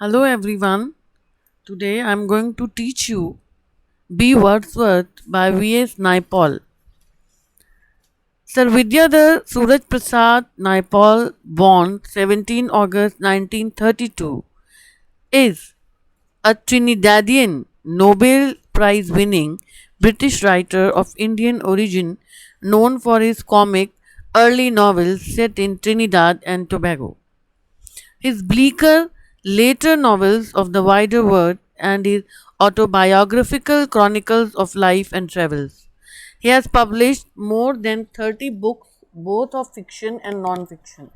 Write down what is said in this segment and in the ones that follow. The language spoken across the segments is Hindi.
Hello everyone. Today I'm going to teach you B. Wordsworth by V.S. Naipaul. Sir Vidyadhar Suraj Prasad Naipaul, born 17 August 1932, is a Trinidadian Nobel Prize winning British writer of Indian origin known for his comic early novels set in Trinidad and Tobago. His bleaker later novels of the wider world and his autobiographical chronicles of life and travels. He has published more than 30 books, both of fiction and non fiction.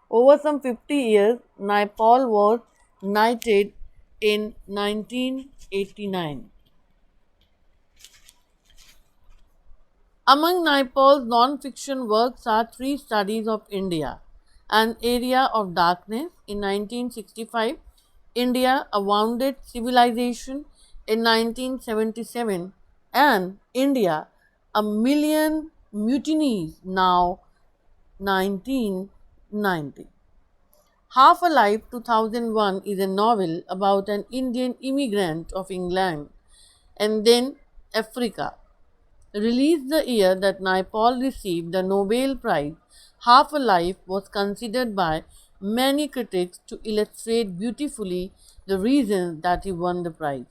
Over some 50 years, Naipaul was knighted in 1989. Among Naipaul's non-fiction works are Three Studies of India, An Area of Darkness in 1965, India, A Wounded Civilization in 1977, and India, A Million Mutinies now 1990. Half Alive 2001 is a novel about an Indian immigrant of England and then Africa. Released the year that Naipaul received the Nobel Prize, Half a Life was considered by many critics to illustrate beautifully the reasons that he won the prize.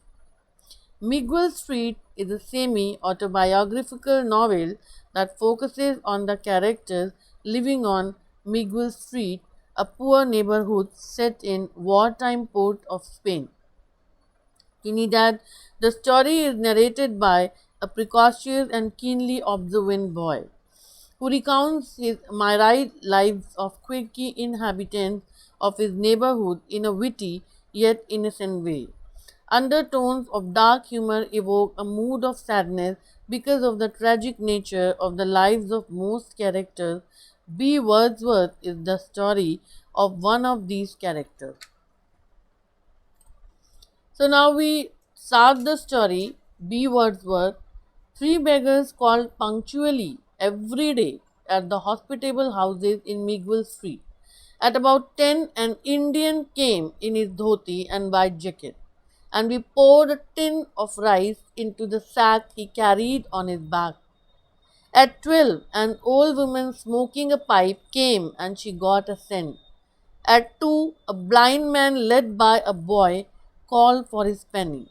Miguel Street is a semi autobiographical novel that focuses on the characters living on Miguel Street, a poor neighborhood set in wartime port of Spain. Trinidad, the story is narrated by a precocious and keenly observant boy who recounts his myriad lives of quirky inhabitants of his neighborhood in a witty yet innocent way. Undertones of dark humor evoke a mood of sadness because of the tragic nature of the lives of most characters. B. Wordsworth is the story of one of these characters. So now we start the story. B. Wordsworth. Three beggars called punctually every day at the hospitable houses in Miguel Street. At about 10, an Indian came in his dhoti and white jacket, and we poured a tin of rice into the sack he carried on his back. At 12, an old woman smoking a pipe came and she got a cent. At 2, a blind man led by a boy called for his penny.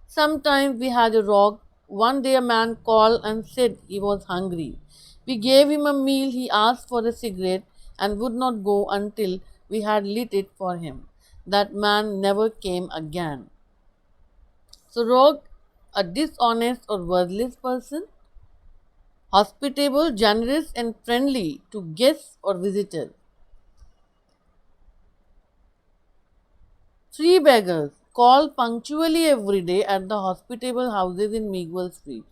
Sometimes we had a rock. One day a man called and said he was hungry. We gave him a meal. He asked for a cigarette and would not go until we had lit it for him. That man never came again. So, rogue, a dishonest or worthless person, hospitable, generous, and friendly to guests or visitors. Three beggars call punctually every day at the hospitable houses in Miguel Street.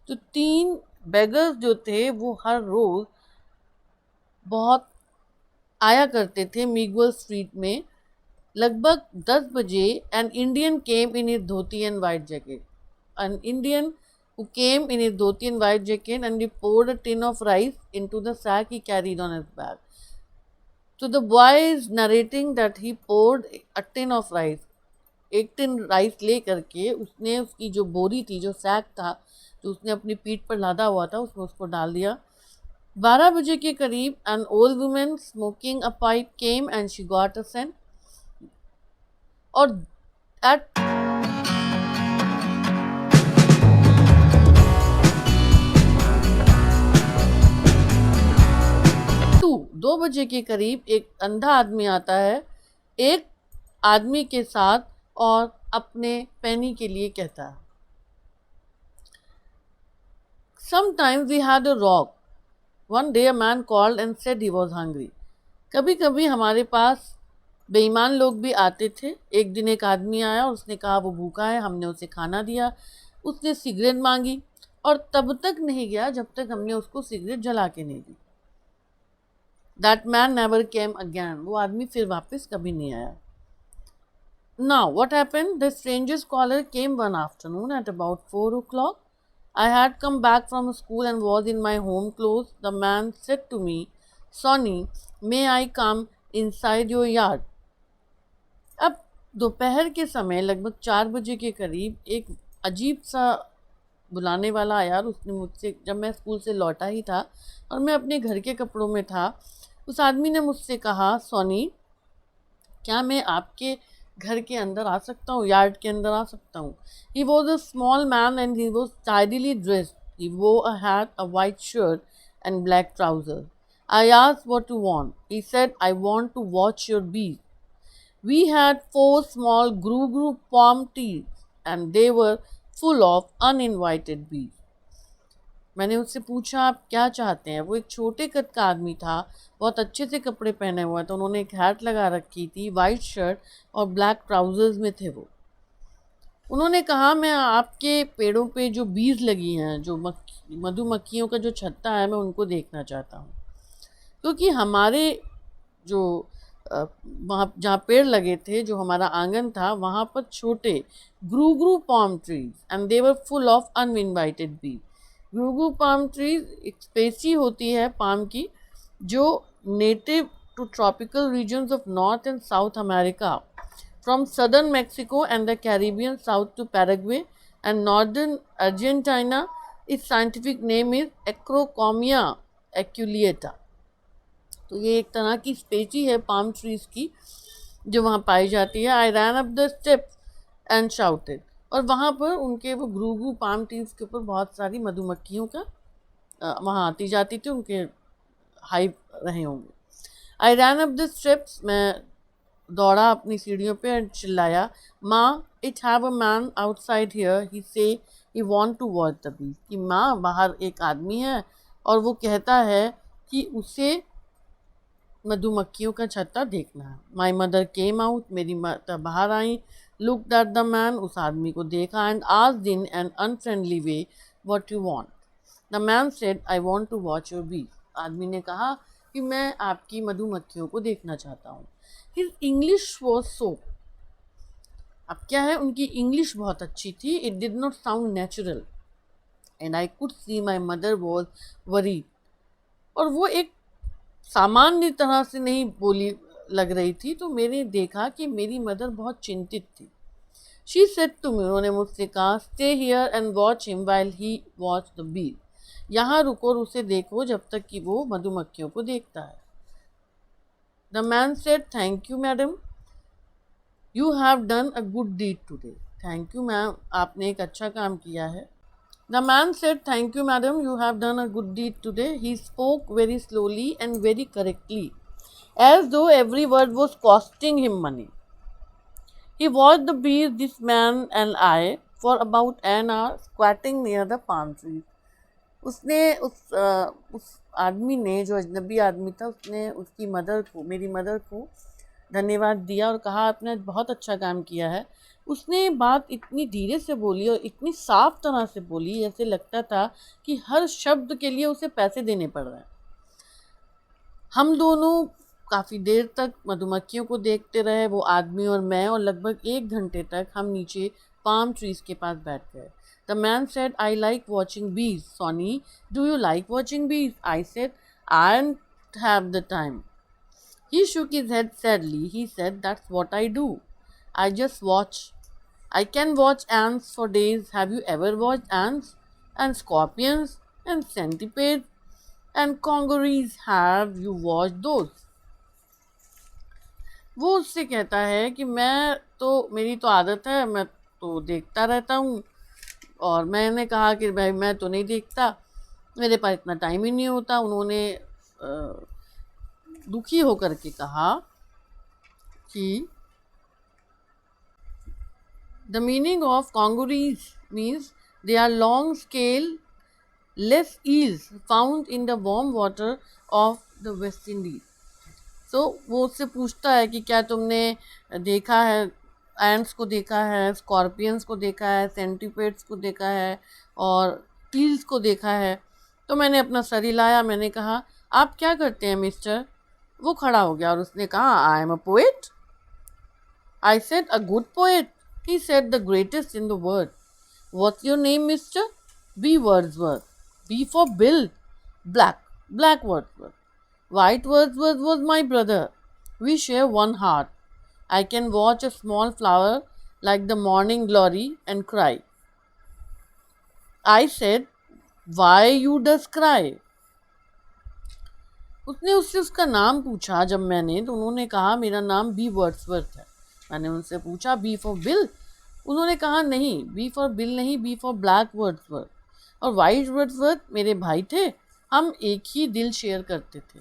तो तीन beggars जो थे वो हर रोज बहुत आया करते थे मीगल स्ट्रीट में. लगभग 10 बजे an Indian came in his dhoti and white jacket. An Indian who came in his dhoti and white jacket and he poured a tin of rice into the sack he carried on his back. So the boy is narrating that he poured a tin of rice. एक टिन राइस ले करके उसने उसकी जो बोरी थी, जो सैक था, जो उसने अपनी पीठ पर लादा हुआ था, उसमें उसको डाल दिया. 12 बजे के करीब an old women smoking a pipe came and she got a cent. और एट 2 बजे के करीब एक अंधा आदमी आता है एक आदमी के साथ और अपने पेनी के लिए कहता है. Sometimes we had a rock. One day a man called and said he was hungry. कभी कभी हमारे पास बेईमान लोग भी आते थे. एक दिन एक आदमी आया और उसने कहा वो भूखा है. हमने उसे खाना दिया. उसने सिगरेट मांगी और तब तक नहीं गया जब तक हमने उसको सिगरेट जला के नहीं दी. That man never came again. वो आदमी फिर वापस कभी नहीं आया. Now, what happened? The stranger's caller came one afternoon at about 4 o'clock. I had come back from school and was in my home clothes. The man said to me, Sonny, may I come inside your yard? अब दोपहर के समय लगभग 4 बजे के करीब एक अजीब सा बुलाने वाला आया और उसने मुझसे, जब मैं स्कूल से लौटा ही था और मैं अपने घर के कपड़ों में था, उस आदमी ने मुझसे कहा, सोनी क्या मैं आपके घर के अंदर आ सकता हूँ, यार्ड के अंदर आ सकता हूँ। He was a small man and he was tidily dressed. He wore a hat, a white shirt and black trouser. I asked what you want. He said, I want to watch your bees. We had 4 small gru palm trees and they were full of uninvited bees. मैंने उससे पूछा आप क्या चाहते हैं। वो एक छोटे कद का आदमी था, बहुत अच्छे से कपड़े पहने हुआ था, उन्होंने एक हैट लगा रखी थी, वाइट शर्ट और ब्लैक ट्राउजर्स में थे वो। उन्होंने कहा मैं आपके पेड़ों पे जो बीज लगी हैं, जो मधुमक्खियों का जो छत्ता है, मैं उनको देखना चाहता हूँ। क्योंकि हमारे जो वहाँ जहाँ पेड़ लगे थे, जो हमारा आंगन था, वहाँ पर छोटे gru palm trees and they were full of uninvited bees. Gru palm trees एक स्पेसी होती है पाम की, जो native to tropical regions of north and south America, from southern Mexico and the Caribbean south to Paraguay and northern Argentina. इस scientific name is Acrocomia aculeata. तो ये एक तरह की स्पेसी है पाम ट्रीज की जो वहाँ पाई जाती है। I ran up the steps and shouted. और वहाँ पर उनके वो ग्रू पाम ट्रीज के ऊपर बहुत सारी मधुमक्खियों का वहाँ आती जाती थी, उनके हाइव रहे होंगे। I ran up the steps, मैं दौड़ा अपनी सीढ़ियों पे और चिल्लाया, माँ it have a man outside here, he say he want to watch the bees. कि माँ बाहर एक आदमी है और वो कहता है कि उसे मधुमक्खियों का छत्ता देखना है। माई मदर केम आउट, मेरी माता बाहर आई, लुक्ड एट द मैन, उस आदमी को देखा, and asked in an unfriendly way what you want. The man said, I want to watch your bees. आदमी ने कहा कि मैं आपकी मधुमक्खियों को देखना चाहता हूँ। हिज इंग्लिश वॉज सो, अब क्या है, उनकी इंग्लिश बहुत अच्छी थी, it did not sound natural and I could see my mother was worried. और वो एक सामान्य तरह से नहीं बोली लग रही थी, तो मैंने देखा कि मेरी मदर बहुत चिंतित थी। शी सेड टू मी, उन्होंने मुझसे कहा, stay here and watch him while he watch the bee. यहाँ रुको और उसे देखो जब तक कि वो मधुमक्खियों को देखता है। The man said, thank you madam, you have done a good deed today. Thank you ma'am, आपने एक अच्छा काम किया है। The man said, thank you, madam, you have done a good deed today. He spoke very slowly and very correctly, as though every word was costing him money. He watched the bees, this man and I, for about an hour, squatting near the palm trees. उसने उस आदमी ने, जो अजनबी आदमी था, उसने उसकी मदर को, मेरी मदर को धन्यवाद दिया और कहा आपने बहुत अच्छा काम किया है। उसने बात इतनी धीरे से बोली और इतनी साफ तरह से बोली, जैसे लगता था कि हर शब्द के लिए उसे पैसे देने पड़ रहे हैं। हम दोनों काफ़ी देर तक मधुमक्खियों को देखते रहे, वो आदमी और मैं, और लगभग 1 घंटे तक हम नीचे पाम ट्रीज के पास बैठ गए। The man said, I like watching bees. Sonny, do you like watching bees? I said, I don't have the time. He shook his head sadly. He said, that's what I do. I just watch. I can watch ants for days. Have you ever watched ants? And scorpions? And centipedes? And congories? Have you watched those? वो उससे कहता है कि मेरी तो आदत है, मैं तो देखता रहता हूँ। और मैंने कहा कि भाई मैं तो नहीं देखता, मेरे पास इतना टाइम ही नहीं होता। उन्होंने दुखी होकर के कहा कि the meaning of congories means they are long scale less eels found in the warm water of the West Indies. So वो उससे पूछता है कि क्या तुमने देखा है, एंट्स को देखा है, स्कॉर्पियंस को देखा है, सेंटीपेड्स को देखा है और ईल्स को देखा है। तो मैंने अपना सर हिलाया, मैंने कहा आप क्या करते हैं मिस्टर? वो खड़ा हो गया और उसने कहा, I am a poet. I said, a good poet? He said, the greatest in the world. What's your name mister? B Wordsworth. B for Bill, black Wordsworth. White Wordsworth was my brother. We share one heart. I can watch a small flower like the morning glory and cry. I said, why you does cry? उसने उससे उसका नाम पूछा जब मैंने, तो उन्होंने कहा मेरा नाम बी वर्ड्सवर्थ है। मैंने उनसे पूछा बी फॉर बिल? उन्होंने कहा नहीं, बी फॉर बिल नहीं, बी फॉर ब्लैक वर्ड्सवर्थ। और वाइट वर्ड्सवर्थ मेरे भाई थे, हम एक ही दिल शेयर करते थे।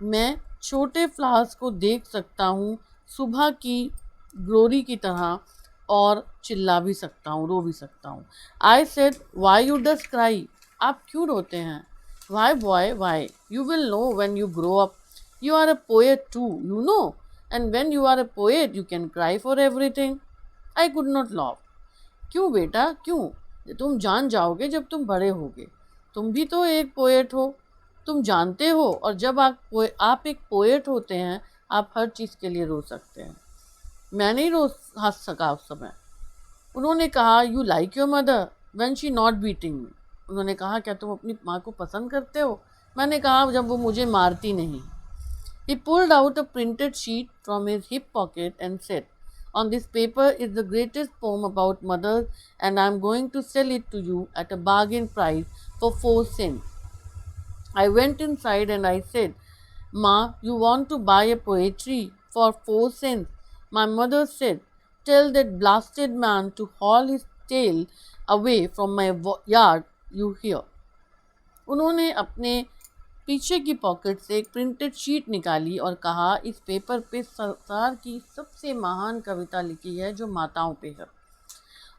मैं छोटे फ्लावर्स को देख सकता हूँ सुबह की ग्लोरी की तरह, और चिल्ला भी सकता हूँ, रो भी सकता हूँ। I said why you does cry? आप क्यों रोते हैं? Why boy why, you will know when you grow up, you are a poet too, you know, and when you are a poet you can cry for everything. I could not laugh. क्यों बेटा क्यों? तुम जान जाओगे जब तुम बड़े होगे, तुम भी तो एक पोएट हो, तुम जानते हो। और जब आप एक पोएट होते हैं, आप हर चीज़ के लिए रो सकते हैं। मैं नहीं रो हंस सका उस समय। उन्होंने कहा you like your mother when she not beating मी? उन्होंने कहा क्या तुम अपनी माँ को पसंद करते हो? मैंने कहा जब वो मुझे मारती नहीं। He pulled out a printed sheet from his hip pocket and said, on this paper is the greatest poem about mothers, and I am going to sell it to you at a bargain price for 4 cents. I went inside and I said, Ma, you want to buy a poetry for 4 cents? My mother said, tell that blasted man to haul his tail away from my yard, you hear. उन्होंने अपने पीछे की पॉकेट से एक प्रिंटेड शीट निकाली और कहा इस पेपर पे संसार की सबसे महान कविता लिखी है जो माताओं पे है,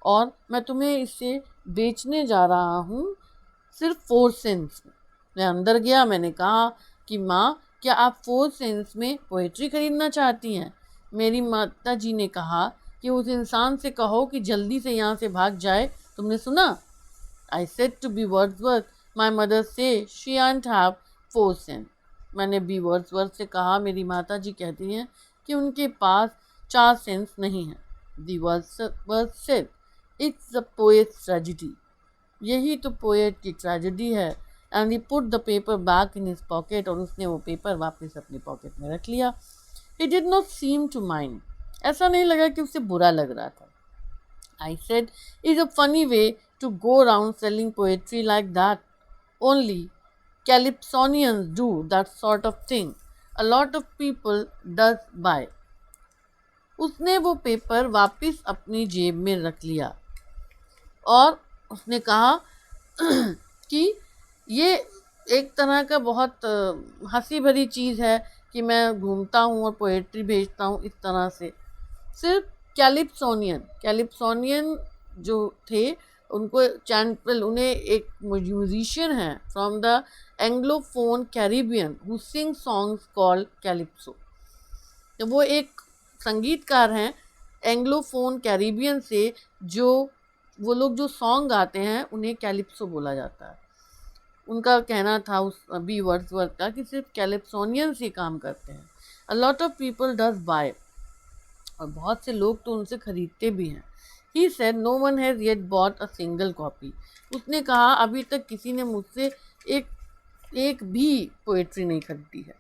और मैं तुम्हें इसे बेचने जा रहा हूँ सिर्फ 4 सेंट्स में। मैं अंदर गया, मैंने कहा कि माँ क्या आप 4 सेंट्स में पोएट्री खरीदना चाहती हैं? मेरी माता जी ने कहा कि उस इंसान से कहो कि जल्दी से यहाँ से भाग जाए। तुमने सुना? I said to B. Wordsworth, my mother say she can't have 4 cents. मैंने बी वर्ड्सवर्थ से कहा मेरी माता जी कहती हैं कि उनके पास 4 सेंट्स नहीं है। B Wordsworth said, it's the poet's tragedy. यही तो पोएट की ट्रेजेडी है। And he put the paper back in his pocket, और उसने वो पेपर वापस अपनी पॉकेट में रख लिया। He did not seem to mind. ऐसा नहीं लगा कि उसे बुरा लग रहा था। I said, it's a funny way to go around selling poetry like that. Only Calypsonians do that sort of thing. A lot of people does buy. उसने वो पेपर वापस अपनी जेब में रख लिया और उसने कहा कि ये एक तरह का बहुत हंसी भरी चीज़ है कि मैं घूमता हूँ और पोएट्री भेजता हूँ इस तरह से। सिर्फ कैलिप्सोनियन जो थे उनको चैंपल, उन्हें एक म्यूजिशियन हैं from the anglophone Caribbean who sing songs called calypso. तो वो एक संगीतकार हैं एंग्लोफोन कैरिबियन से, जो वो लोग जो सॉन्ग गाते हैं उन्हें कैलिप्सो बोला जाता है। उनका कहना था उस बी वर्ड्सवर्थ का कि सिर्फ कैलिप्सोनियंस ही काम करते हैं। A lot of people does buy, और बहुत से लोग तो उनसे खरीदते भी हैं। He said no one has yet bought a single copy. उसने कहा अभी तक किसी ने मुझसे एक भी पोएट्री नहीं खरीदी है।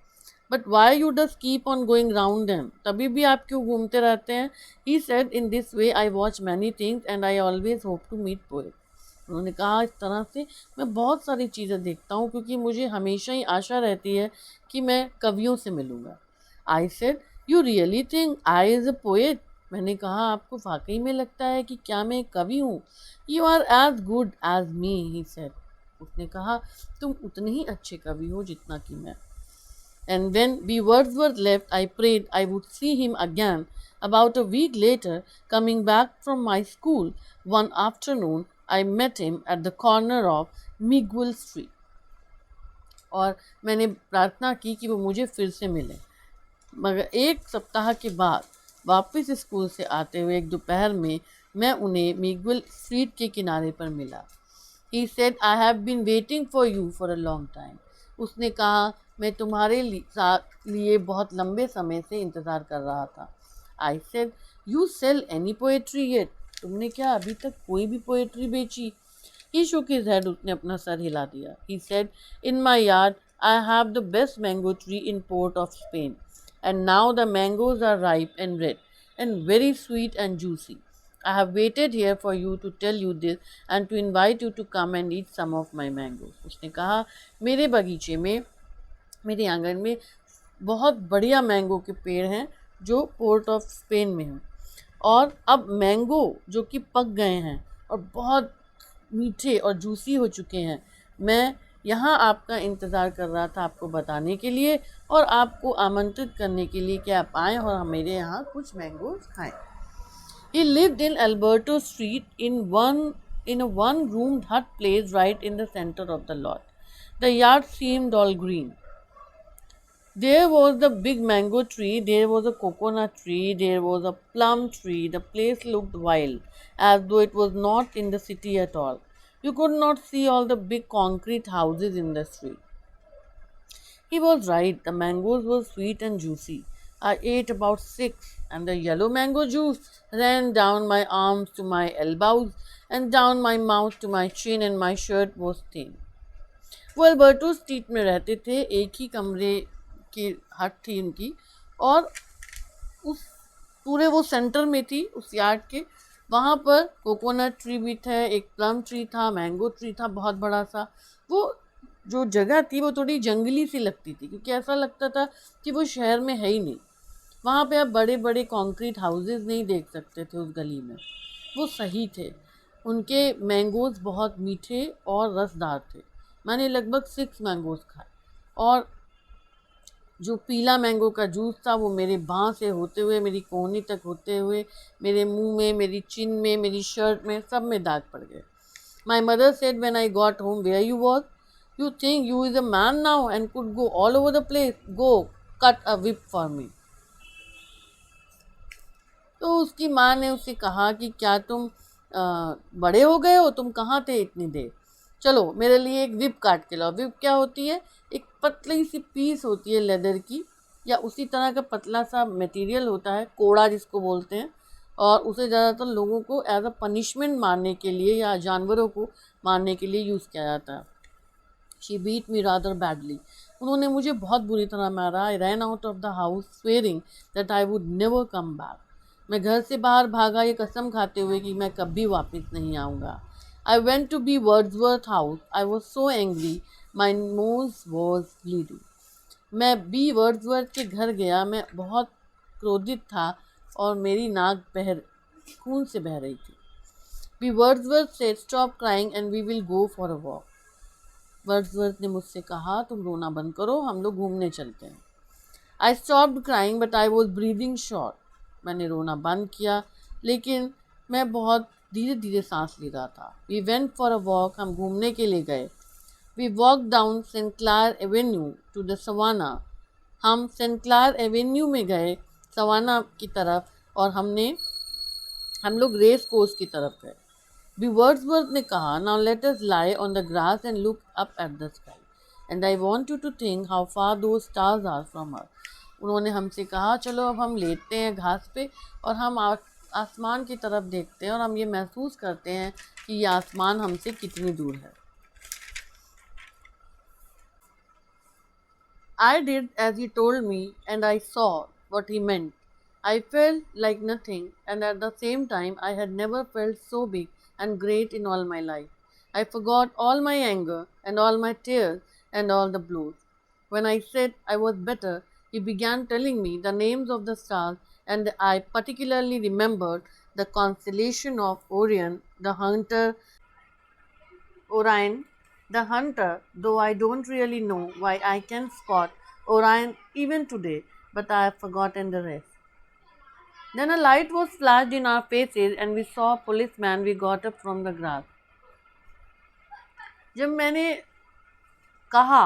But why you does keep on going round them? तभी भी आप क्यों घूमते रहते हैं? He said in this way I watch many things and I always hope to meet poet. उन्होंने कहा इस तरह से मैं बहुत सारी चीज़ें देखता हूँ क्योंकि मुझे हमेशा ही आशा रहती है कि मैं कवियों से मिलूँगा। I said you really think I is a poet? मैंने कहा आपको वाकई में लगता है कि क्या मैं एक कवि हूँ? You are as good as me, he said. उसने कहा तुम उतने ही अच्छे कवि हो जितना कि मैं। And when B. Wordsworth left, I prayed I would see him again. About a week later, coming back from my school, one afternoon, I met him at the corner of Miguel Street. और मैंने प्रार्थना की कि वो मुझे फिर से मिले। मगर एक सप्ताह के बाद वापस स्कूल से आते हुए एक दोपहर में मैं उन्हें मिगुएल स्ट्रीट के किनारे पर मिला। He said, I have been waiting for you for a long time. उसने कहा मैं तुम्हारे लिए बहुत लंबे समय से इंतज़ार कर रहा था। I said, you sell any poetry yet? तुमने क्या अभी तक कोई भी पोएट्री बेची? He shook his head. उसने अपना सर हिला दिया। He said, in my yard I have the best mango tree in port of Spain, and now the mangoes are ripe and red. and very sweet and juicy. I have waited here for you to tell you this and to invite you to come and eat some of my mangoes. उसने कहा मेरे बगीचे में, मेरे आंगन में बहुत बढ़िया मैंगो के पेड़ हैं जो पोर्ट ऑफ स्पेन में हैं, और अब मैंगो जो कि पक गए हैं और बहुत मीठे और जूसी हो चुके हैं, मैं यहाँ आपका इंतज़ार कर रहा था आपको बताने के लिए और आपको आमंत्रित करने के लिए कि आप आएँ और मेरे यहाँ कुछ मैंगोज खाएं। He lived in Alberto Street in a one-roomed hut placed right in the center of the lot. The yard seemed all green. There was the big mango tree, there was a coconut tree, there was a plum tree. The place looked wild, as though it was not in the city at all. You could not see all the big concrete houses in the street. He was right, the mangoes were sweet and juicy. I ate about 6, and the yellow mango juice ran down my arms to my elbows, and down my mouth to my chin, and my shirt was thin. वो अल्बर्टो स्ट्रीट में रहते थे, एक ही कमरे की हट थी उनकी, और उस पूरे वो सेंटर में थी उस यार्ड के। वहाँ पर कोकोनट ट्री भी था, एक प्लम ट्री था, मैंगो ट्री था बहुत बड़ा सा। वो जो जगह थी वो थोड़ी जंगली सी लगती थी, क्योंकि ऐसा लगता था कि वो शहर में है ही नहीं। वहाँ पे आप बड़े बड़े कंक्रीट हाउसेस नहीं देख सकते थे उस गली में। वो सही थे, उनके मैंगोज़ बहुत मीठे और रसदार थे। मैंने लगभग 6 मैंगोज़ खाए, और जो पीला मैंगो का जूस था वो मेरे बाँह से होते हुए, मेरी कोहनी तक होते हुए, मेरे मुंह में, मेरी चिन में, मेरी शर्ट में, सब में दाग पड़ गए। My mother said when I got home, where you was? You think you is a man now and could go all over the place? Go, cut a whip for me. तो उसकी माँ ने उससे कहा कि क्या तुम बड़े हो गए हो, तुम कहाँ थे इतनी देर, चलो मेरे लिए एक विप काट के लाओ। विप क्या होती है? एक पतली सी पीस होती है लेदर की, या उसी तरह का पतला सा मटेरियल होता है, कोड़ा जिसको बोलते हैं, और उसे ज़्यादातर लोगों को एज अ पनिशमेंट मारने के लिए या जानवरों को मारने के लिए यूज़ किया जाता है। She beat me rather badly. उन्होंने मुझे बहुत बुरी तरह मारा। I ran out of the house swearing that I would never come back. मैं घर से बाहर भागा ये कसम खाते हुए कि मैं कभी वापस नहीं आऊँगा। I went to B Wordsworth house. I was so angry, my nose was bleeding. मैं बी वर्ड्सवर्थ के घर गया, मैं बहुत क्रोधित था और मेरी नाक खून से बह रही थी। B Wordsworth said stop crying and we will go for a walk. Wordsworth ने मुझसे कहा तुम रोना बंद करो, हम लोग घूमने चलते हैं। I stopped crying but I was breathing short. मैंने रोना बंद किया, लेकिन मैं बहुत धीरे धीरे सांस ले रहा था। We went for a walk. हम घूमने के लिए गए। We walk down saint Clair avenue to the Savannah. हम सेंट क्लायर एवेन्यू में गए, सवाना की तरफ, और हम लोग रेस कोर्स की तरफ गए। बी वर्ड्सवर्थ ने कहा now let us lie on the grass and look up at the sky and I want you to think how far those stars are from us. उन्होंने हमसे कहा चलो अब हम लेटते हैं घास पे और हम आसमान की तरफ देखते हैं और हम ये महसूस करते हैं कि ये आसमान हमसे कितनी दूर है। I did as he told me, and I saw what he meant. I felt like nothing, and at the same time, I had never felt so big and great in all my life. I forgot all my anger and all my tears and all the blows. When I said I was better, he began telling me the names of the stars, and I particularly remembered the constellation of Orion, the hunter, though I don't really know why I can spot Orion even today, but I have forgotten the rest. Then a light was flashed in our faces and we saw a policeman. We got up from the grass. जब मैंने कहा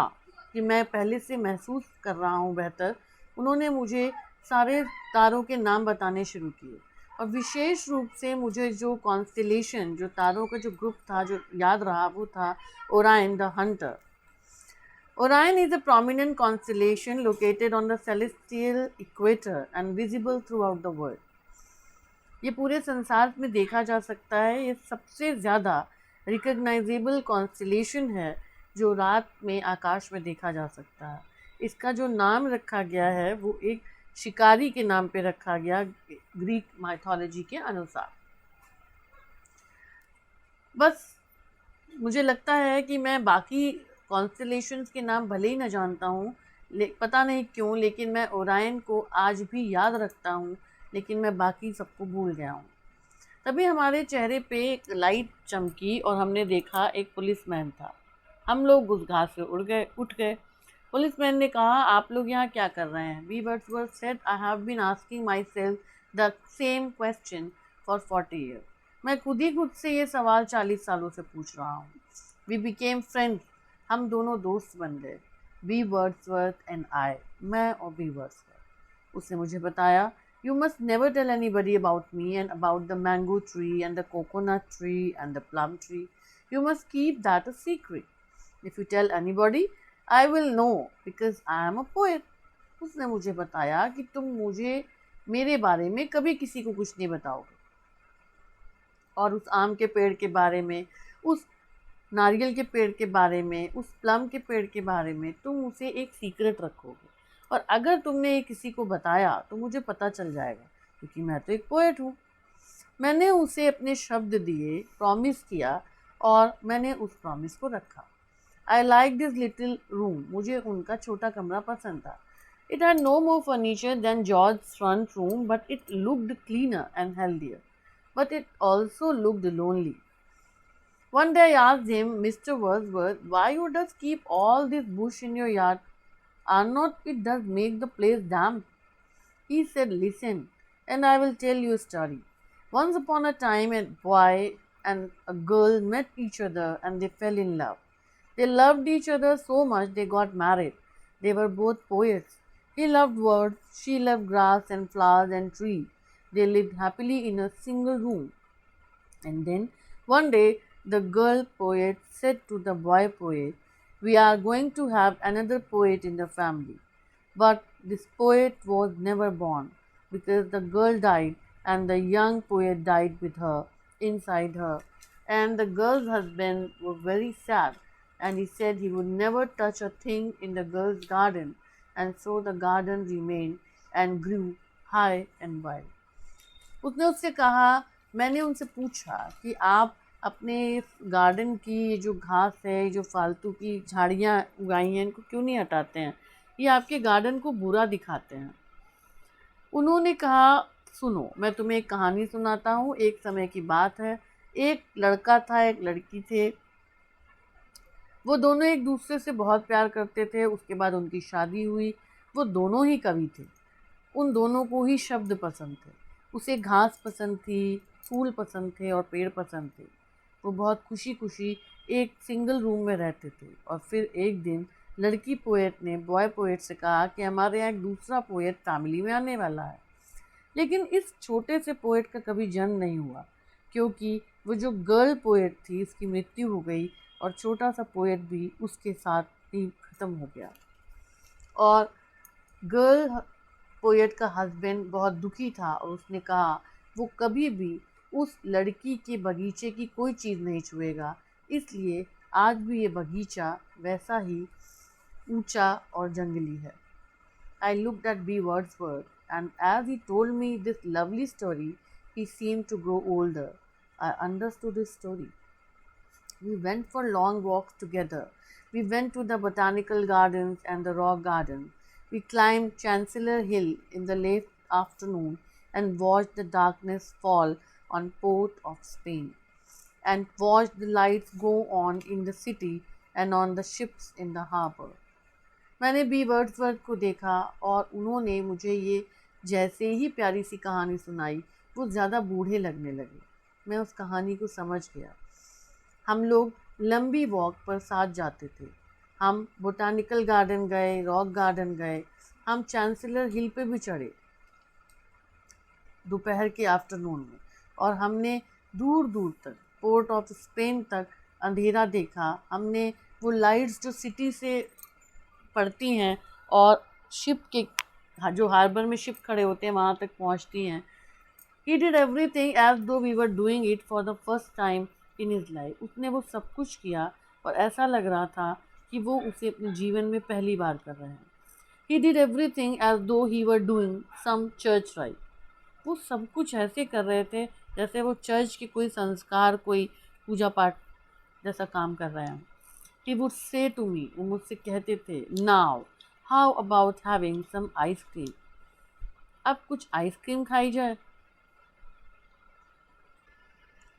कि मैं पहले से महसूस कर रहा हूँ बेहतर, उन्होंने मुझे सारे तारों के नाम बताने शुरू किए, और विशेष रूप से मुझे जो कॉन्स्टेलेशन, जो तारों का जो ग्रुप था जो याद रहा, वो था Orion the Hunter. Orion is a prominent constellation located on the celestial equator and visible throughout the world. ये पूरे संसार में देखा जा सकता है। ये सबसे ज़्यादा रिकग्नाइजेबल कॉन्स्टेलेशन है जो रात में आकाश में देखा जा सकता है। इसका जो नाम रखा गया है वो एक शिकारी के नाम पे रखा गया ग्रीक माइथोलॉजी के अनुसार। बस मुझे लगता है कि मैं बाकी कॉन्स्टलेशंस के नाम भले ही ना जानता हूँ, पता नहीं क्यों, लेकिन मैं ओरायन को आज भी याद रखता हूँ, लेकिन मैं बाकी सबको भूल गया हूँ। तभी हमारे चेहरे पे एक लाइट चमकी और हमने देखा एक पुलिसमैन था। हम लोग उस घास से उठ गए। पुलिसमैन ने कहा, आप लोग यहाँ क्या कर रहे हैं? B Wordsworth said, I have been asking myself the same question for 40 year. मैं खुद से ये सवाल 40 सालों से पूछ रहा हूँ। वी बिकेम फ्रेंड्स, हम दोनों दोस्त बन गए। वी वर्ड्सवर्थ एंड आई, मैं और वी वर्ड्सवर्थ। उसने मुझे बताया, you must never tell anybody about me and about the mango tree and the coconut tree and the plum tree. You must keep that a secret. If you tell anybody, I will know because I am a poet. उसने मुझे बताया कि तुम मुझे मेरे बारे में कभी किसी को कुछ नहीं बताओगे, और उस आम के पेड़ के बारे में, उस नारियल के पेड़ के बारे में, उस प्लम के पेड़ के बारे में तुम उसे एक सीक्रेट रखोगे, और अगर तुमने ये किसी को बताया तो मुझे पता चल जाएगा, क्योंकि मैं तो एक पोएट हूँ। मैंने उसे अपने शब्द दिए, प्रॉमिस किया, और मैंने उस प्रॉमिस को रखा। I like this little room, मुझे उनका छोटा कमरा पसंद था। It had no more furniture then George front room, but it looked cleaner and healthier, but it also looked lonely. One day I asked him, Mr. Wordsworth, why you does keep all this bush in your yard? Are not it does make the place damp? He said, listen, and I will tell you a story. Once upon a time, a boy and a girl met each other and they fell in love. They loved each other so much they got married. They were both poets. He loved words, she loved grass and flowers and trees. They lived happily in a single room. And then one day the girl poet said to the boy poet, we are going to have another poet in the family. But this poet was never born because the girl died and the young poet died with her, inside her. And the girl's husband was very sad, and he said he would never touch a thing in the girl's garden, and so the garden remained and grew high and wide. उसने उससे कहा, मैंने उनसे पूछा कि आप अपने गार्डन की जो घास है, जो फालतू की झाड़ियाँ उगाई हैं, इनको क्यों नहीं हटाते हैं? ये आपके गार्डन को बुरा दिखाते हैं। उन्होंने कहा, सुनो, मैं तुम्हें एक कहानी सुनाता हूँ। एक समय की बात है, एक लड़का था, एक लड़की थे। वो दोनों एक दूसरे से बहुत प्यार करते थे। उसके बाद उनकी शादी हुई। वो दोनों ही कवि थे। उन दोनों को ही शब्द पसंद थे। उसे घास पसंद थी, फूल पसंद थे और पेड़ पसंद थे। वो बहुत खुशी खुशी एक सिंगल रूम में रहते थे। और फिर एक दिन लड़की पोएट ने बॉय पोएट से कहा कि हमारे यहाँ एक दूसरा पोएट फैमिली में आने वाला है। लेकिन इस छोटे से पोएट का कभी जन्म नहीं हुआ, क्योंकि वो जो गर्ल पोएट थी उसकी मृत्यु हो गई, और छोटा सा पोएट भी उसके साथ ही ख़त्म हो गया। और गर्ल पोएट का हस्बैंड बहुत दुखी था, और उसने कहा वो कभी भी उस लड़की के बगीचे की कोई चीज़ नहीं छुएगा, इसलिए आज भी ये बगीचा वैसा ही ऊंचा और जंगली है। I looked at B. Wordsworth, and as he told me this lovely story, he seemed to grow older. I understood his story. We went for long walks together. We went to the botanical gardens and the rock garden. We climbed Chancellor Hill in the late afternoon and watched the darkness fall on Port of Spain, and watched the lights go on in the city and on the ships in the harbor. मैंने बी वर्ड्सवर्थ को देखा, और उन्होंने मुझे ये जैसे ही प्यारी सी कहानी सुनाई, वो ज़्यादा बूढ़े लगने लगे। मैं उस कहानी को समझ गया। हम लोग लंबी वॉक पर साथ जाते थे। हम बोटानिकल गार्डन गए, रॉक गार्डन गए, हम चांसलर हिल पे भी चढ़े दोपहर के आफ्टरनून में, और हमने दूर दूर तक पोर्ट ऑफ स्पेन तक अंधेरा देखा। हमने वो लाइट्स जो सिटी से पड़ती हैं और शिप के जो हार्बर में शिप खड़े होते हैं वहाँ तक पहुँचती हैं। He did everything as though we were doing it for the first time in his life. उसने वो सब कुछ किया और ऐसा लग रहा था कि वो उसे अपने जीवन में पहली बार कर रहे हैं। He did everything as though he were doing some church rite. वो सब कुछ ऐसे कर रहे थे जैसे वो चर्च के कोई संस्कार, कोई पूजा पाठ जैसा काम कर रहे हैं. He would say to me, वो मुझसे कहते थे, now how about having some ice cream? अब कुछ आइसक्रीम खाई जाए.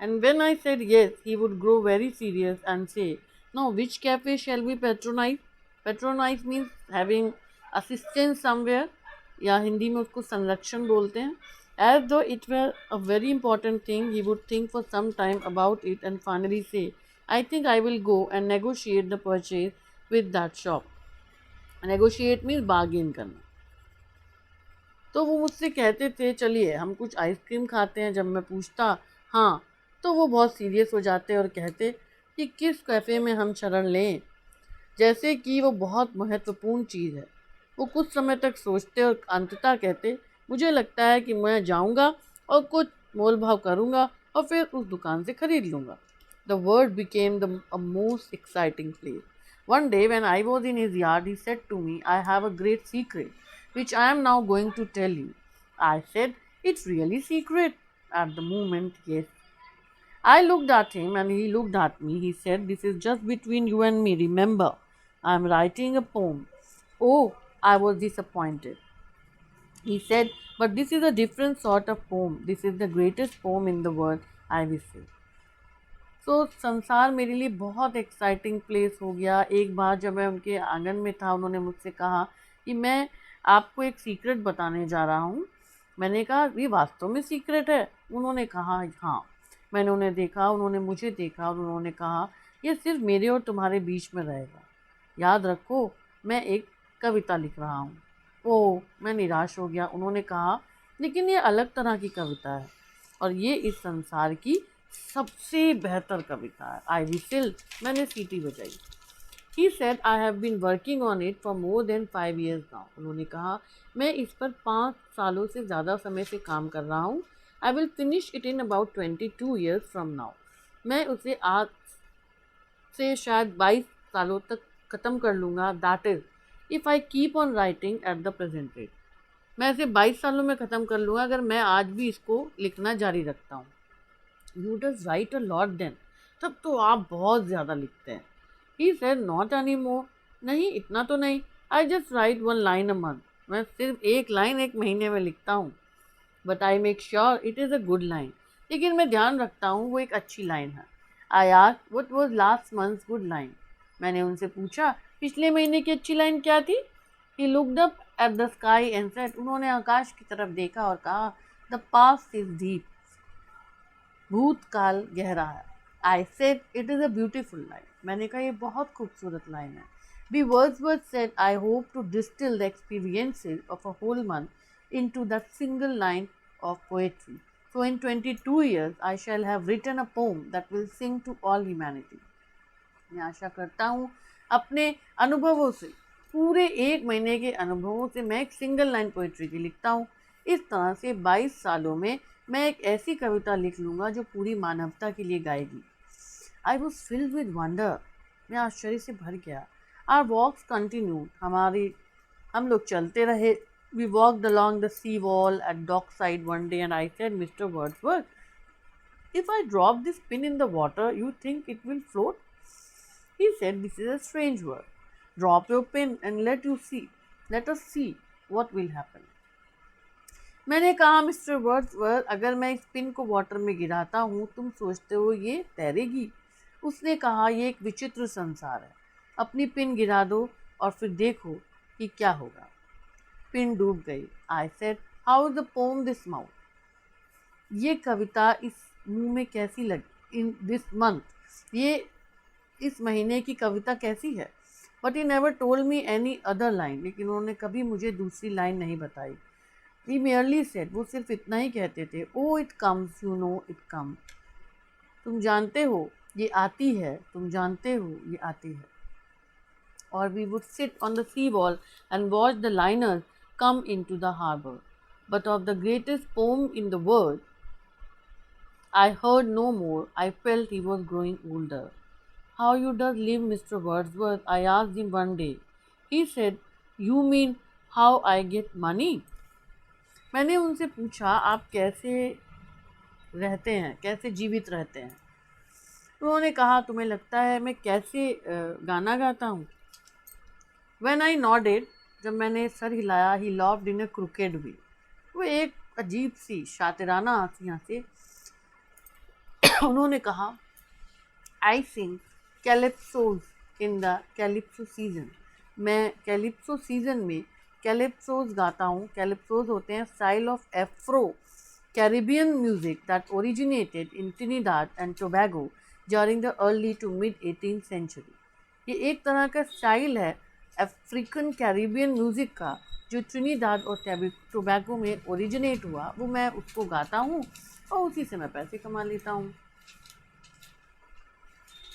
And when I said yes, he would grow very serious and say, no, which cafe shall we patronize? Patronize means having assistance somewhere, या हिंदी में उसको संरक्षण बोलते हैं. As though it were a very important thing, he would think for some time about it and finally say, I think I will go and negotiate the purchase with that shop. Negotiate means bargain करना. तो वो मुझसे कहते थे, चलिए हम कुछ आइसक्रीम खाते हैं. जब मैं पूछता हाँ, तो वो बहुत सीरियस हो जाते और कहते कि किस कैफ़े में हम शरण लें, जैसे कि वो बहुत महत्वपूर्ण चीज़ है. वो कुछ समय तक सोचते और अंततः कहते, मुझे लगता है कि मैं जाऊंगा और कुछ मोल भाव करूंगा और फिर उस दुकान से खरीद लूंगा. The word became the most exciting place. One day when I was in his yard, he said to me, I have a great secret, which I am now going to tell you. I said, it's really secret? At the moment, yes. I looked at him and he looked at me. He said, this is just between you and me, remember. I am writing a poem. Oh, I was disappointed. He said, but this is a different sort of poem. This is the greatest poem in the world, I will say. तो संसार मेरे लिए बहुत एक्साइटिंग प्लेस हो गया. एक बार जब मैं उनके आंगन में था, उन्होंने मुझसे कहा कि मैं आपको एक सीक्रेट बताने जा रहा हूँ. मैंने कहा, ये वास्तव में सीक्रेट है? उन्होंने कहा, हाँ. मैंने उन्हें देखा, उन्होंने मुझे देखा और उन्होंने कहा, ये सिर्फ मेरे और तुम्हारे बीच में रहेगा. याद रखो, मैं एक कविता लिख रहा हूँ. ओह, मैं निराश हो गया. उन्होंने कहा, लेकिन ये अलग तरह की कविता है और ये इस संसार की सबसे बेहतर कविता है. आई विसिल, मैंने सीटी बजाई. He said, I have been working on it for more than 5 years now. उन्होंने कहा, मैं इस पर 5 सालों से ज़्यादा समय से काम कर रहा हूँ. I will finish it in about 22 years from now. मैं उसे आज से शायद 22 सालों तक ख़त्म कर लूँगा. That is if I keep on writing at the present rate. मैं इसे 22 सालों में ख़त्म कर लूँगा अगर मैं आज भी इसको लिखना जारी रखता हूँ. You does write a lot then. तब तो आप बहुत ज़्यादा लिखते हैं. He said, not any more. नहीं, इतना तो नहीं. I just write 1 line a month. मैं सिर्फ एक लाइन एक महीने में लिखता हूँ. But I make sure it is a good line. लेकिन मैं ध्यान रखता हूँ वो एक अच्छी लाइन है. आई asked what was last months good line. मैंने उनसे पूछा, पिछले महीने की अच्छी लाइन क्या थी? He looked up at the sky and said. उन्होंने आकाश की तरफ देखा और कहा, द पास्ट इज डीप. भूतकाल गहरा है. I said, it is a beautiful line. मैंने कहा, ये बहुत खूबसूरत लाइन है. B Wordsworth said, I hope to distil the experiences of a whole month into that single line of poetry. So in 22 years, I shall have written a poem that will sing to all humanity. मैं आशा करता हूँ अपने अनुभवों से, पूरे एक महीने के अनुभवों से मैं एक सिंगल लाइन पोइट्री की लिखता हूँ. इस तरह से 22 सालों में मैं एक ऐसी कविता लिख लूँगा जो पूरी मानवता के लिए गाएगी. I was filled with wonder. मैं आश्चर्य से भर गया. Our walks continue. हम लोग चलते रहे. We walked along the sea wall at dockside one day and I said, Mr. Wordsworth, if I drop this pin in the water, you think it will float? He said, this is a strange word. Drop your pin and let us see what will happen. मैंने कहा, मिस्टर वर्ड्सवर्थ, अगर मैं इस पिन को वाटर में गिराता हूँ, तुम सोचते हो ये तैरेगी? उसने कहा, ये एक विचित्र संसार है. अपनी पिन गिरा दो और फिर देखो कि क्या होगा. पिन डूब गई. I said, how is the pome this mouth. ये कविता इस मुंह में कैसी लगी? इन दिस मंथ, ये इस महीने की कविता कैसी है? But he never told me any other line. लेकिन उन्होंने कभी मुझे दूसरी लाइन नहीं बताई. ही मेयरली सेड, वो सिर्फ इतना ही कहते थे, oh it comes, you know it come. तुम जानते हो ये आती है, तुम जानते हो ये आती है. Or we would sit on the seawall and watch the liners come into the harbor. But of the greatest poem in the world, I heard no more. I felt he was growing older. How you does live, Mr. Wordsworth? I asked him one day. He said, you mean how I get money. मैंने उनसे पूछा आप कैसे रहते हैं, कैसे जीवित रहते हैं। उन्होंने कहा तुम्हें लगता है मैं कैसे गाना गाता हूँ। व्हेन आई नॉडेड, जब मैंने सर हिलाया, ही लॉफ्ड इन अ क्रिकेट वे। वो एक अजीब सी शातिराना हंसी से उन्होंने कहा I sing calypsos in the calypso season. मैं कैलिप्सो सीजन में कैलिप्सोज गाता हूँ। कैलिप्सोज होते हैं style of Afro Caribbean music that originated in Trinidad and Tobago during the early to mid 18th century. ये एक तरह का स्टाइल है अफ्रीकन कैरिबियन म्यूजिक का जो ट्रिनिडाड और टोबैगो में ओरिजिनेट हुआ। वो मैं उसको गाता हूँ और उसी से मैं पैसे कमा लेता हूँ।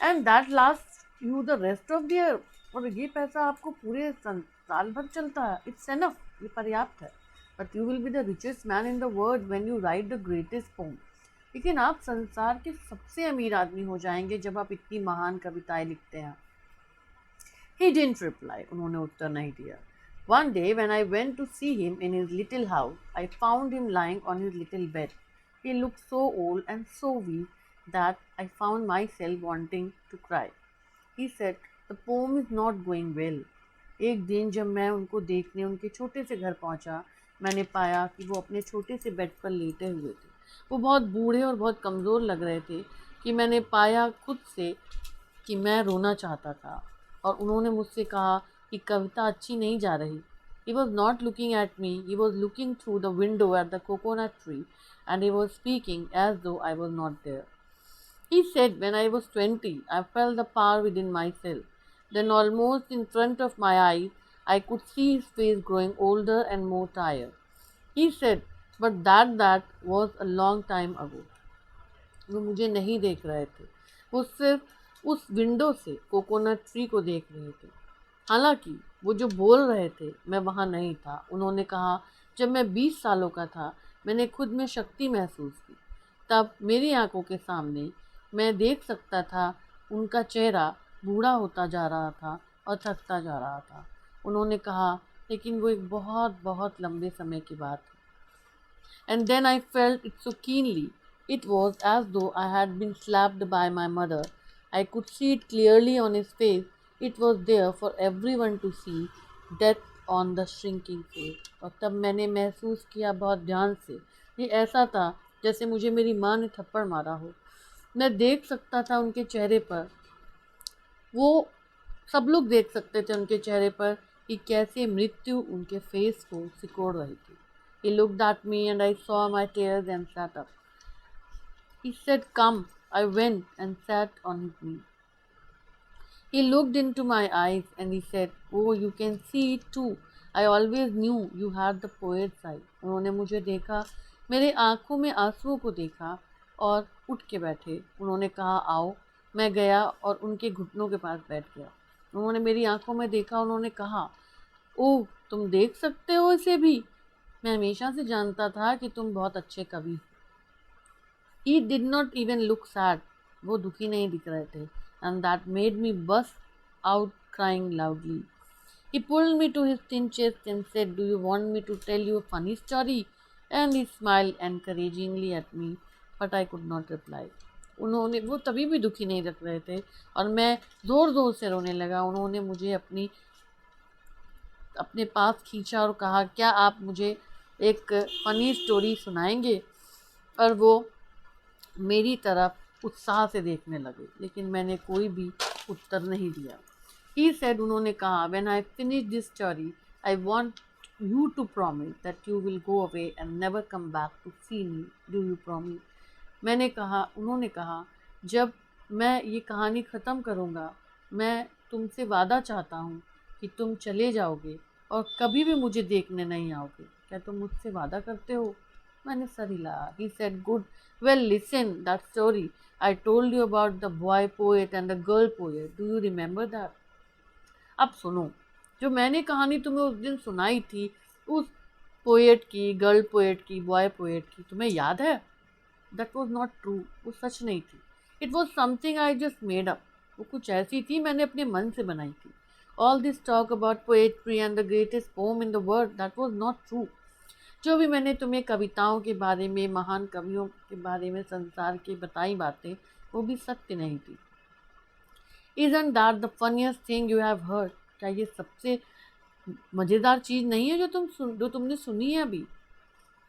And that last you the rest of the year. और ये पैसा आपको पूरे साल भर चलता है। इट्स एनफ, ये पर्याप्त है। But you will be the richest man in the world when you write the greatest poem. लेकिन आप संसार के सबसे अमीर आदमी हो जाएंगे जब आप इतनी महान कविताएं लिखते हैं। He didn't reply. उन्होंने उत्तर नहीं दिया। One day when I went to see him in his little house, I found him lying on his little bed. He looked so old and so weak that I found myself wanting to cry. He said, "The poem is not going well." एक दिन जब मैं उनको देखने उनके छोटे से घर पहुंचा, मैंने पाया कि वो अपने छोटे से बेड पर लेटे हुए थे। वो बहुत बूढ़े और बहुत कमज़ोर लग रहे थे कि मैंने पाया खुद से कि मैं रोना चाहता था। और उन्होंने मुझसे कहा कि कविता अच्छी नहीं जा रही। He was not looking at me, he was looking through the window at the coconut tree and he was speaking as though I was not there. He said, when I was 20, I felt the power within myself. Then almost in front of my eyes, I could see his face growing older and more tired. He said, but that was a long time ago. वो मुझे नहीं देख रहे थे, वो सिर्फ उस विंडो से कोकोनट ट्री को देख रहे थे। हालांकि वो जो बोल रहे थे मैं वहाँ नहीं था। उन्होंने कहा जब मैं 20 सालों का था मैंने खुद में शक्ति महसूस की। तब मेरी आंखों के सामने मैं देख सकता था उनका चेहरा बूढ़ा होता जा रहा था और थकता जा रहा था। उन्होंने कहा लेकिन वो एक बहुत बहुत लंबे समय की बात है। And then I felt it so keenly. It was as though I had been slapped by my mother. I could see it clearly on his face. It was there for everyone to see. Death on the shrinking face. और तब मैंने महसूस किया बहुत ध्यान से। ये ऐसा था जैसे मुझे मेरी माँ ने थप्पड़ मारा हो। मैं देख सकता था उनके चेहरे पर, वो सब लोग देख सकते थे उनके चेहरे पर कि कैसे मृत्यु उनके फेस को सिकोड़ रही थी। He looked at me and I saw my tears and sat up. He said, "Come." I went and sat on his knee. He looked into my eyes and he said, "Oh, you can see it too. I always knew you had the poet's eye." उन्होंने मुझे देखा, मेरे आँखों में आंसुओं को देखा और उठ के बैठे। उन्होंने कहा आओ। मैं गया और उनके घुटनों के पास बैठ गया। उन्होंने मेरी आंखों में देखा। उन्होंने कहा ओह तुम देख सकते हो इसे भी। मैं हमेशा से जानता था कि तुम बहुत अच्छे कवि। He did not even look sad. वो दुखी नहीं दिख रहे थे। And that made me burst out crying loudly. He pulled me to his thin chest and said, "Do you want me to tell you a funny story?" And he smiled encouragingly at me, but I could not reply. उन्होंने वो तभी भी दुखी नहीं रख रहे थे और मैं ज़ोर ज़ोर से रोने लगा। उन्होंने मुझे अपने पास खींचा और कहा क्या आप मुझे एक फ़नी स्टोरी सुनाएंगे। और वो मेरी तरफ उत्साह से देखने लगे, लेकिन मैंने कोई भी उत्तर नहीं दिया। He said, उन्होंने कहा, when I finish this story, I want you to promise that you will go away and never come back to see me. Do you promise? उन्होंने कहा, जब मैं ये कहानी ख़त्म करूँगा, मैं तुमसे वादा चाहता हूँ कि तुम चले जाओगे और कभी भी मुझे देखने नहीं आओगे। क्या तुम मुझसे वादा करते हो? मैंने सर हिलाया। He said, good. Well, listen, that story I told you about the boy poet and the girl poet. Do you remember that? अब सुनो, जो मैंने कहानी तुम्हें उस दिन सुनाई थी, उस पोएट की, गर्ल पोएट की, बॉय पोएट की, तुम्हें याद है? That was not true. वो सच नहीं थी। It was something I just made up. वो कुछ ऐसी थी मैंने अपने मन से बनाई थी। All this talk about poetry and the greatest poem in the world, that was not true. जो भी मैंने तुम्हें कविताओं के बारे में, महान कवियों के बारे में, संसार की बताई बातें, वो भी सत्य नहीं थी. Isn't that the funniest thing you have heard? क्या ये सबसे मज़ेदार चीज़ नहीं है जो तुमने सुनी है अभी?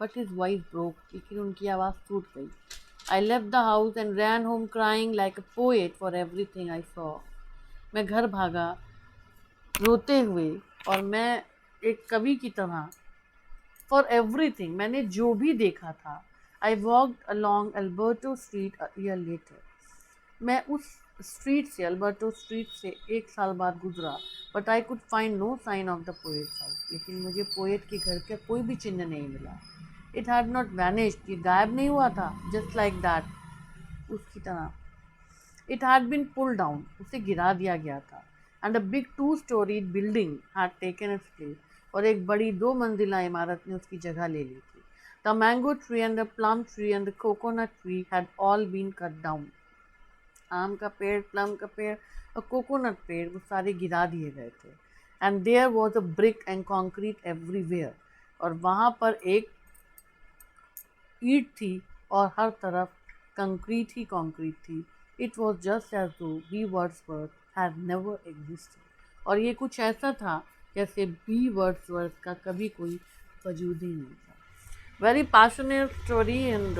But his voice broke. लेकिन उनकी आवाज़ टूट गई. I left the house and ran home crying like a poet for everything I saw. मैं घर भागा रोते हुए, और मैं एक कवि की तरह, फॉर एवरीथिंग, मैंने जो भी देखा था. I walked along Alberto street a year later. मैं उस स्ट्रीट से, अल्बर्टो स्ट्रीट से 1 साल बाद गुजरा. But I could find no sign of the poet's house. लेकिन मुझे पोएट के घर का कोई भी चिन्ह नहीं मिला. It had not vanished. ये गायब नहीं हुआ था, जस्ट लाइक दैट, उसकी तरह. It had been pull down. उसे गिरा दिया गया था. And a big 2 storied building had taken its place. और एक बड़ी 2 मंजिला इमारत ने उसकी जगह ले ली थी. The mango tree and the plum tree and the coconut tree had all been cut down. आम का पेड़, प्लम का पेड़ और कोकोनट पेड़, वो सारे गिरा दिए गए थे. And there was a brick and concrete everywhere. और वहाँ पर एक ईंट थी और हर तरफ कंक्रीट ही कंक्रीट थी. It was just as though B Wordsworth had never existed. और ये कुछ ऐसा था जैसे बी वर्ड्सवर्थ का कभी कोई वजूद ही नहीं था. Very passionate story and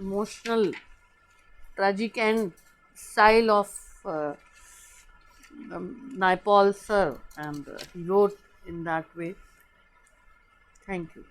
emotional, tragic and style of Naipaul sir, and he wrote in that way. Thank you.